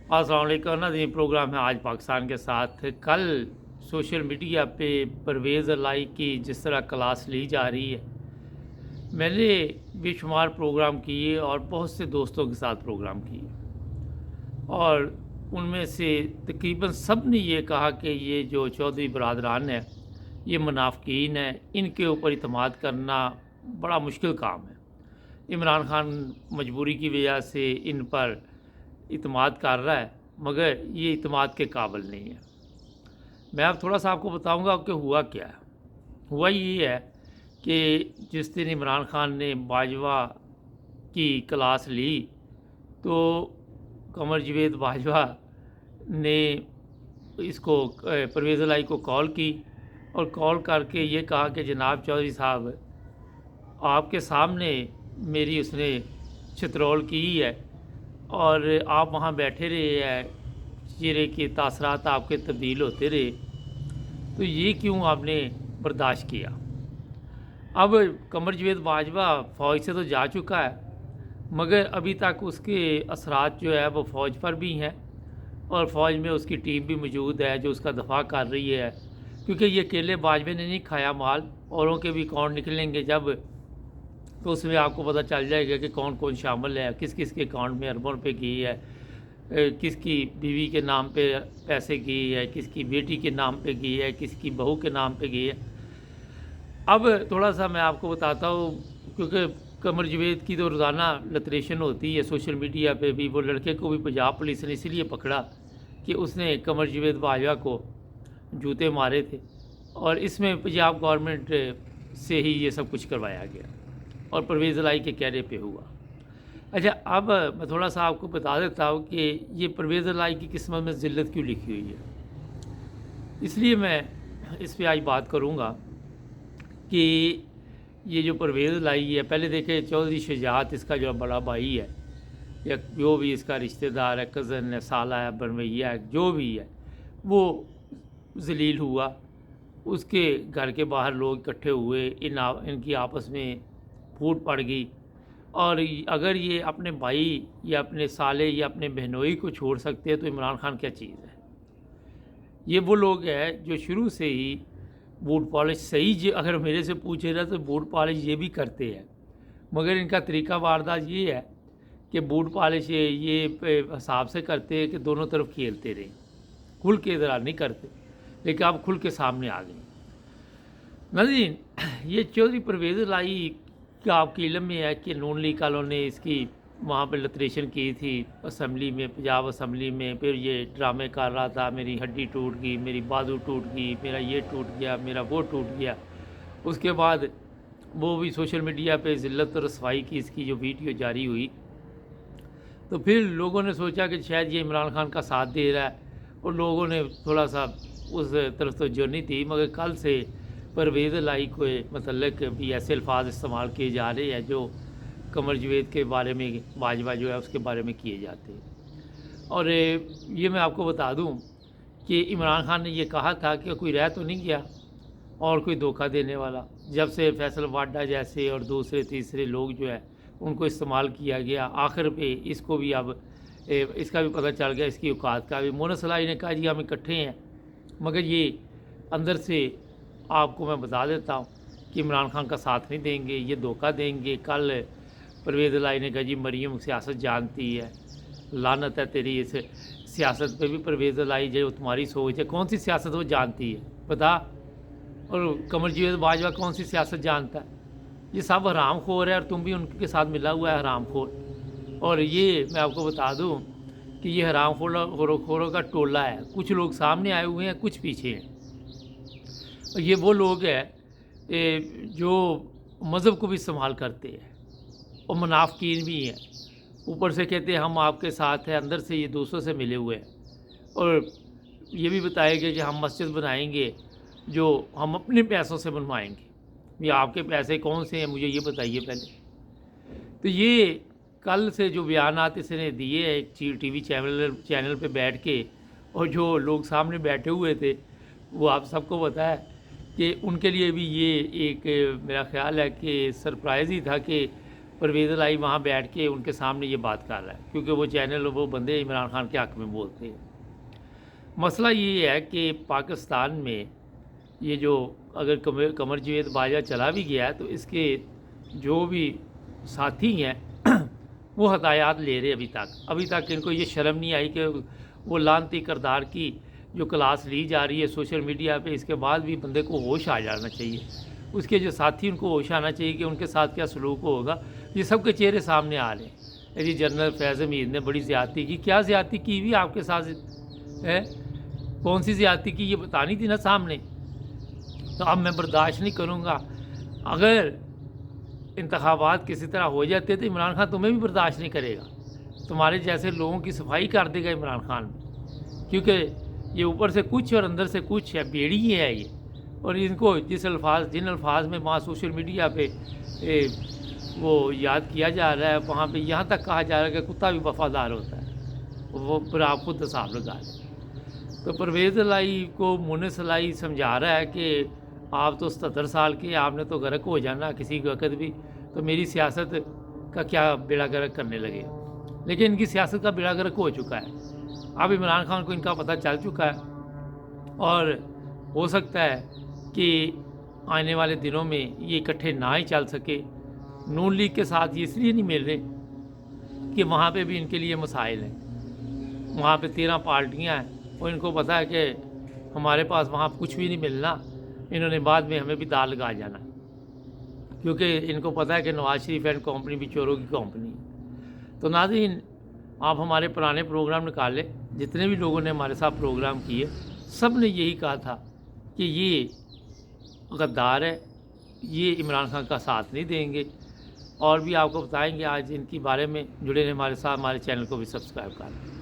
अस्सलाम वालेकुम नाज़रीन, प्रोग्राम है आज पाकिस्तान के साथ। कल सोशल मीडिया पे परवेज़ इलाही की जिस तरह क्लास ली जा रही है, मैंने बेशुमार प्रोग्राम किए और बहुत से दोस्तों के साथ प्रोग्राम किए, और उनमें से तकरीबन सब ने ये कहा कि ये जो चौधरी बरादरान है, ये मुनाफिकीन है, इनके ऊपर इत्मीद करना बड़ा मुश्किल काम है। इमरान खान मजबूरी की वजह से इन पर इत्मीद कर रहा है, मगर ये इत्मीद के काबिल नहीं है। मैं अब थोड़ा सा आपको बताऊंगा कि हुआ क्या है। हुआ ये है कि जिस दिन इमरान खान ने बाजवा की क्लास ली, तो कमर जवेद बाजवा ने इसको परवेज़ इलाही को कॉल की, और कॉल करके ये कहा कि जनाब चौधरी साहब, आपके सामने मेरी उसने चित्रोल की है, और आप वहाँ बैठे रहे हैं, चेहरे के तासरात आपके तब्दील होते रहे, तो ये क्यों आपने बर्दाश्त किया। अब कमर जवेद बाजवा फ़ौज से तो जा चुका है, मगर अभी तक उसके असरात जो है वो फ़ौज पर भी हैं, और फ़ौज में उसकी टीम भी मौजूद है जो उसका दफा कर रही है, क्योंकि ये अकेले बाजवे ने नहीं खाया माल, औरों के भी अकाउंट निकलेंगे जब, तो उसमें आपको पता चल जाएगा कि कौन कौन शामिल है, किस किस के अकाउंट में अरबों रुपये की है, किसकी बीवी के नाम पे पैसे की है, किसकी बेटी के नाम पे की है, किसकी बहू के नाम पे की है। अब थोड़ा सा मैं आपको बताता हूँ, क्योंकि कमर जवेद की तो रोज़ाना लतरेशन होती है सोशल मीडिया पे भी। वो लड़के को भी पंजाब पुलिस ने इसलिए पकड़ा कि उसने कमर जवेद बाजवा को जूते मारे थे, और इसमें पंजाब गवर्नमेंट से ही ये सब कुछ करवाया गया, और परवेज़ इलाही के कहने पे हुआ। अच्छा, अब मैं थोड़ा सा आपको बता देता हूँ कि ये परवेज़ इलाही की किस्मत में ज़िल्लत क्यों लिखी हुई है। इसलिए मैं इस पर आज बात करूँगा कि ये जो परवेज़ इलाही है, पहले देखे चौधरी शुजात इसका जो बड़ा भाई है, या जो भी इसका रिश्तेदार है, कज़न है, साला है, बनवैया है, जो भी है, वो ज़लील हुआ। उसके घर के बाहर लोग इकट्ठे हुए, इनकी आपस में फूट पड़ गई, और अगर ये अपने भाई या अपने साले या अपने बहनोई को छोड़ सकते हैं तो इमरान खान क्या चीज़ है। ये वो लोग हैं जो शुरू से ही बूट पॉलिश सही, अगर मेरे से पूछे ना तो बूट पॉलिश ये भी करते हैं, मगर इनका तरीका वारदात ये है कि बूट पॉलिश ये हिसाब से करते हैं कि दोनों तरफ खेलते रहें, खुल के इधर नहीं करते, लेकिन आप खुल के सामने आ गए। नाज़रीन, ये चौधरी परवेज़ इलाही का आपके इल्म में है कि नून लीग वालों ने इसकी वहाँ पर लतरेशन की थी असम्बली में, पंजाब असम्बली में। फिर ये ड्रामे कर रहा था, मेरी हड्डी टूट गई, मेरी बाजू टूट गई, मेरा ये टूट गया, मेरा वो टूट गया। उसके बाद वो भी सोशल मीडिया पे ज़िल्लत और रसवाई की इसकी जो वीडियो जारी हुई, तो फिर लोगों ने सोचा कि शायद ये इमरान खान का साथ दे रहा है, और लोगों ने थोड़ा सा उस तरफ तो जो नहीं थी। मगर कल से परवेज़ इलाही को मतलब भी ऐसे अल्फाज इस्तेमाल किए जा रहे हैं जो कमर जवेद के बारे में, बाजवा जो है उसके बारे में किए जाते हैं। और ये मैं आपको बता दूं कि इमरान खान ने ये कहा था कि कोई रह तो नहीं गया और कोई धोखा देने वाला। जब से फैसल वाडा जैसे और दूसरे तीसरे लोग जो है उनको इस्तेमाल किया गया, आखिर पे इसको भी अब इसका भी पता चल गया, इसकी औकात का भी। मोनस इलाही ने कहा जी हम इकट्ठे हैं, मगर ये अंदर से आपको मैं बता देता हूँ कि इमरान खान का साथ नहीं देंगे, ये धोखा देंगे। कल परवेज़ इलाही ने कहा जी मरीम सियासत जानती है, लानत है तेरी इस सियासत पे भी। परवेज़ इलाही जो तुम्हारी सोच है, कौन सी सियासत वो जानती है बता। और कमर जवेद बाजवा कौन सी सियासत जानता है। ये सब हराम खोर है, और तुम भी उनके साथ मिला हुआ है हराम खोर। और ये मैं आपको बता दूँ कि ये हराम खोरों का टोला है। कुछ लोग सामने आए हुए हैं, कुछ पीछे हैं। ये वो लोग हैं जो मज़हब को भी इस्तेमाल करते हैं, और मुनाफिकीन भी हैं। ऊपर से कहते हैं हम आपके साथ हैं, अंदर से ये दूसरों से मिले हुए हैं। और ये भी बताया गया कि हम मस्जिद बनाएंगे जो हम अपने पैसों से बनवाएंगे। ये आपके पैसे कौन से हैं, मुझे ये बताइए पहले। तो ये कल से जो बयानात इसने दिए हैं एक टीवी चैनल पे बैठ के, और जो लोग सामने बैठे हुए थे, वो आप सबको पता है कि उनके लिए भी ये एक मेरा ख़्याल है कि सरप्राइज़ ही था कि پرویز الہی وہاں بیٹھ کے ان کے سامنے یہ بات کر رہا ہے، کیونکہ وہ چینل وہ بندے عمران خان کے حق میں بولتے ہیں۔ مسئلہ یہ ہے کہ پاکستان میں یہ جو اگر قمر جاوید باجوہ چلا بھی گیا ہے تو اس کے جو بھی ساتھی ہیں وہ ہدایات لے رہے ابھی تک ان کو یہ شرم نہیں آئی کہ وہ لعنتی کردار کی جو کلاس لی جا رہی ہے سوشل میڈیا پہ، اس کے بعد بھی بندے کو ہوش آ جانا چاہیے، اس کے جو ساتھی ان کو ہوش آنا چاہیے کہ ان کے ساتھ کیا سلوک ہوگا۔ یہ سب کے چہرے سامنے آ رہے ہیں۔ جی جنرل فیض حمید نے بڑی زیادتی کی، کیا زیادتی کی ہوئی آپ کے ساتھ ہے؟ کون سی زیادتی کی یہ بتانی تھی نا سامنے۔ تو اب میں برداشت نہیں کروں گا۔ اگر انتخابات کسی طرح ہو جاتے تو عمران خان تمہیں بھی برداشت نہیں کرے گا، تمہارے جیسے لوگوں کی صفائی کر دے گا عمران خان، کیونکہ یہ اوپر سے کچھ اور اندر سے کچھ ہے، بیڑی ہی ہے یہ۔ اور ان کو جن الفاظ میں وہاں سوشل میڈیا پہ وہ یاد کیا جا رہا ہے، وہاں پہ یہاں تک کہا جا رہا ہے کہ کتا بھی وفادار ہوتا ہے، وہ پھر آپ خود حساب لگا لیں۔ تو پرویز الہی کو مونس الہی سمجھا رہا ہے کہ آپ تو 77 سال کے، آپ نے تو غرق ہو جانا کسی وقت بھی، تو میری سیاست کا کیا بیڑا غرق کرنے لگے۔ لیکن ان کی سیاست کا بیڑا غرق ہو چکا ہے، اب عمران خان کو ان کا پتہ چل چکا ہے، اور ہو سکتا ہے کہ آنے والے دنوں میں یہ اکٹھے نہ ہی چل سکے۔ نون لیگ کے ساتھ یہ اس لیے نہیں مل رہے کہ وہاں پہ بھی ان کے لیے مسائل ہیں، وہاں پہ 13 پارٹیاں ہیں، اور ان کو پتہ ہے کہ ہمارے پاس وہاں کچھ بھی نہیں ملنا، انہوں نے بعد میں ہمیں بھی دال لگا جانا، کیونکہ ان کو پتہ ہے کہ نواز شریف اینڈ کمپنی بھی چوروں کی کمپنی ہے۔ تو ناظرین، آپ ہمارے پرانے پروگرام نکال لیں، جتنے بھی لوگوں نے ہمارے ساتھ پروگرام کیے سب نے یہی کہا تھا کہ یہ غدار ہے، یہ عمران خان کا ساتھ نہیں دیں گے، اور بھی آپ کو بتائیں گے۔ آج ان کے بارے میں جڑے رہیں ہمارے ساتھ، ہمارے چینل کو بھی سبسکرائب کر لیں۔